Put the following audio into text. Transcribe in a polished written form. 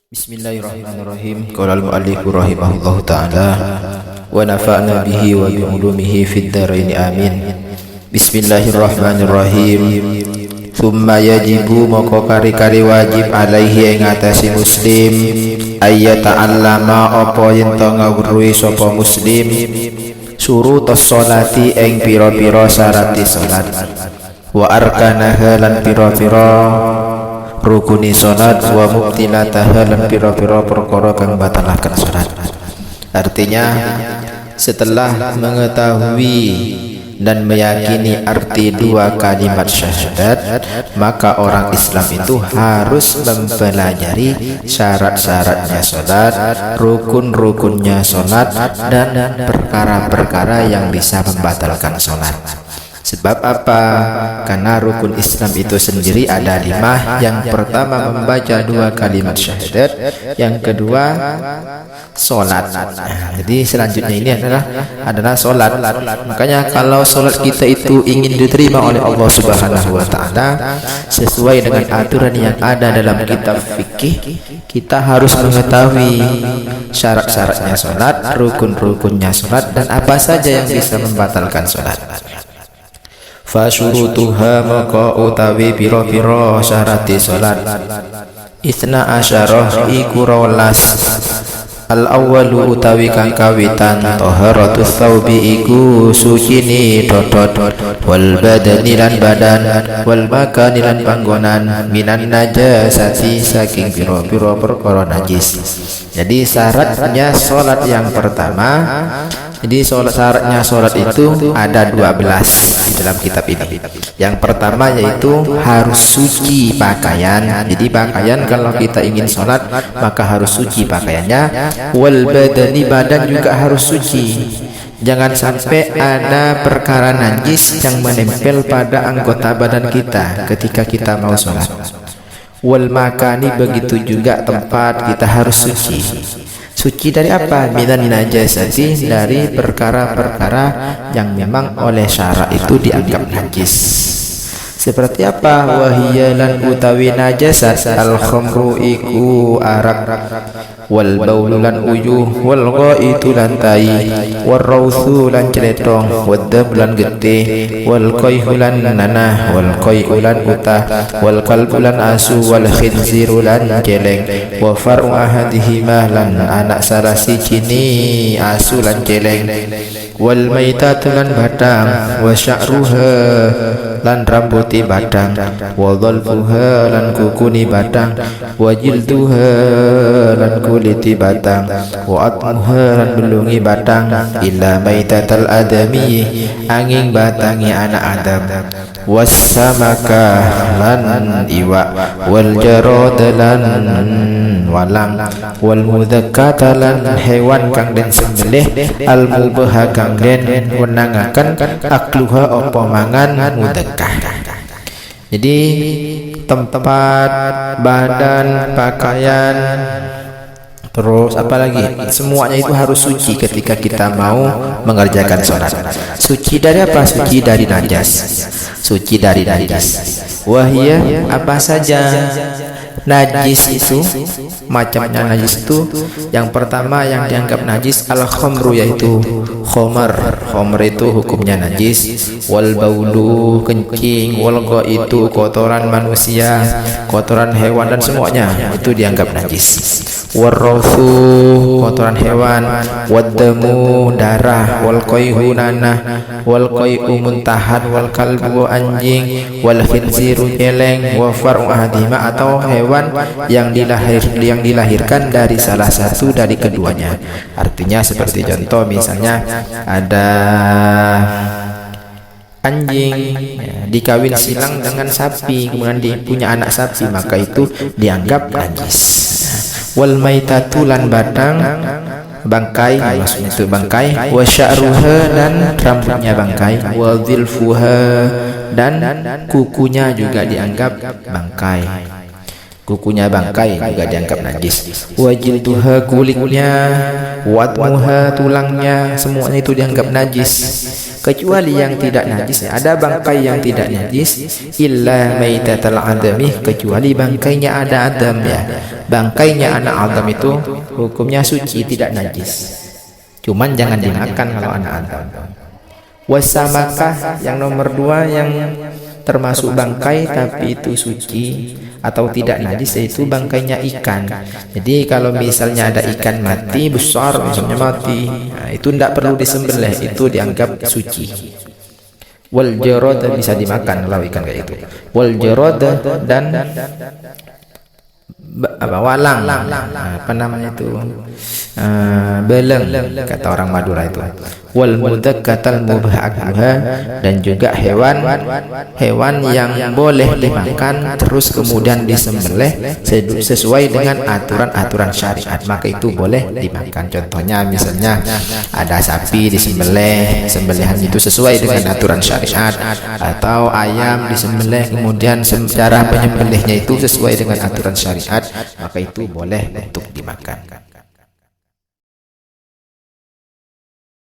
Bismillahirrahmanirrahim. Qala al-mu'allif rahimahullahu ta'ala wa nafa'na bihi wa bi ulumihi fid dharain amin. Bismillahirrahmanirrahim. Thumma yajibu moko kari-kari wajib alaihi ing atase muslim ayyata'allama apa yen to ngawruhi sapa muslim surutus sholati ing pira-pira syarati salat wa arkanaha lan pira-pira rukuni salat wa mubtilataha lan pira-pira perkara kang batalaken salat. Artinya setelah mengetahui dan meyakini arti dua kalimat syahadat, maka orang Islam itu harus mempelajari syarat-syaratnya salat, rukun-rukunnya salat, dan perkara-perkara yang bisa membatalkan salat. Sebab apa? Karena rukun Islam itu sendiri ada 5. Yang pertama membaca 2 kalimat syahadat, yang kedua solat. Jadi selanjutnya ini adalah solat. Makanya kalau solat kita itu ingin diterima oleh Allah Subhanahu wa Ta'ala sesuai dengan aturan yang ada dalam kitab fikih, kita harus mengetahui syarat-syaratnya solat, rukun-rukunnya solat, dan apa saja yang bisa membatalkan solat. Fasyurutuha maka utawi pira-pira syarati salat isna asyarah iku rolas. Al awwalu utawi kang kawitan taharatus thawbi iku sucine dodot wal badani lan badan wal makani lan panggonan minan najasati saking pira-pira perkara najis. Jadi syaratnya salat yang pertama, jadi syaratnya sholat itu ada 12 di dalam kitab ini. Yang pertama yaitu harus suci pakaian. Jadi pakaian kalau kita ingin sholat maka harus suci pakaiannya. Wal badani, badan juga harus suci. Jangan sampai ada perkara najis yang menempel pada anggota badan kita ketika kita mau sholat. Wal makani, begitu juga tempat kita harus suci. Suci dari apa? Minan najasati, dari perkara-perkara yang memang oleh syara itu dianggap najis. Seperti apa? Wahiyalan utawi najasat al khamru iku arak, wal baulu lan uyuh, wal ghaitu lan tai, wal rauthu lan cletong, wad dab lan getih, wal qayhu lan nanah, wal qayhu lan utah, wal kalbu lan asu, wal khinziru lan celeng, wa far'u ahadihima lan anak salah sijine asu lan celeng, wal maitatu lan badang, wa sya'ruha lan rambuti badang, wa dhalfuha lan kukuni badang, wa jilduha lan kuliti batang, wa atmuha lan belungi batang, illa maitatal adami angin batangi anak Adam, wassamaka lan iwa, wal jarad lan walang, wal mudzakkata lan hewan kang den sembelih, al mubaha kang den wenangaken akluha apa mangan mudakkah. Jadi tempat, badan, pakaian, terus apalagi semuanya itu harus suci ketika kita mau mengerjakan sholat. Suci dari apa? Suci dari najas. Suci dari najis. Wahia apa saja najis itu? Macamnya najis itu, yang pertama yang dianggap najis al khamru, yaitu khamar. Khamr itu hukumnya najis. Wal baulu kencing, wal ghaitu kotoran manusia, kotoran hewan dan semuanya itu dianggap najis. Warrauthu kotoran hewan, waddamu darah, wal qayhu nanah, wal qayhu muntahan, wal kalbu anjing, wal khinziru celeng, wa far'u ahadima atau hewan yang dilahirkan dari salah satu dari keduanya. Artinya seperti contoh misalnya ada anjing dikawin silang dengan sapi, kemudian dia punya anak sapi, maka itu dianggap najis. Wal maitatu lan batang, bangkai, maksudnya itu bangkai, wa sya'ruha dan rambutnya bangkai, wa dhilfuha dan kukunya juga dianggap bangkai. Kukunya bangkai juga dianggap najis. Wa jilduha kulitnya, wa atmuha tulangnya, semuanya itu dianggap najis. kecuali yang tidak najis ya. Ada bangkai yang tidak najis, illa maitatal adami, kecuali bangkainya ada adam ya. Bangkainya anak adam itu hukumnya suci, tidak najis. Cuman jangan dimakan kalau anak adam. Wasamakah yang nomor 2 yang termasuk bangkai tapi itu suci atau tidak najis, yaitu bangkainya ikan. Jadi kalau misalnya ada ikan mati besar misalnya mati, nah, itu tidak perlu disembelih, itu dianggap suci. Wal jarad, bisa dimakan kalau ikan kayak itu. Wal jarad dan walang, apa namanya itu, beleng kata orang Madura itu. Wal mudakkatal mubahha, dan juga hewan yang boleh dimakan terus kemudian disembelih sesuai dengan aturan syariat, maka itu boleh dimakan. Contohnya misalnya ada sapi disembelih, sembelihan itu sesuai dengan aturan syariat, atau ayam disembelih kemudian cara penyembelihnya itu sesuai dengan aturan syariat, maka itu boleh untuk dimakan.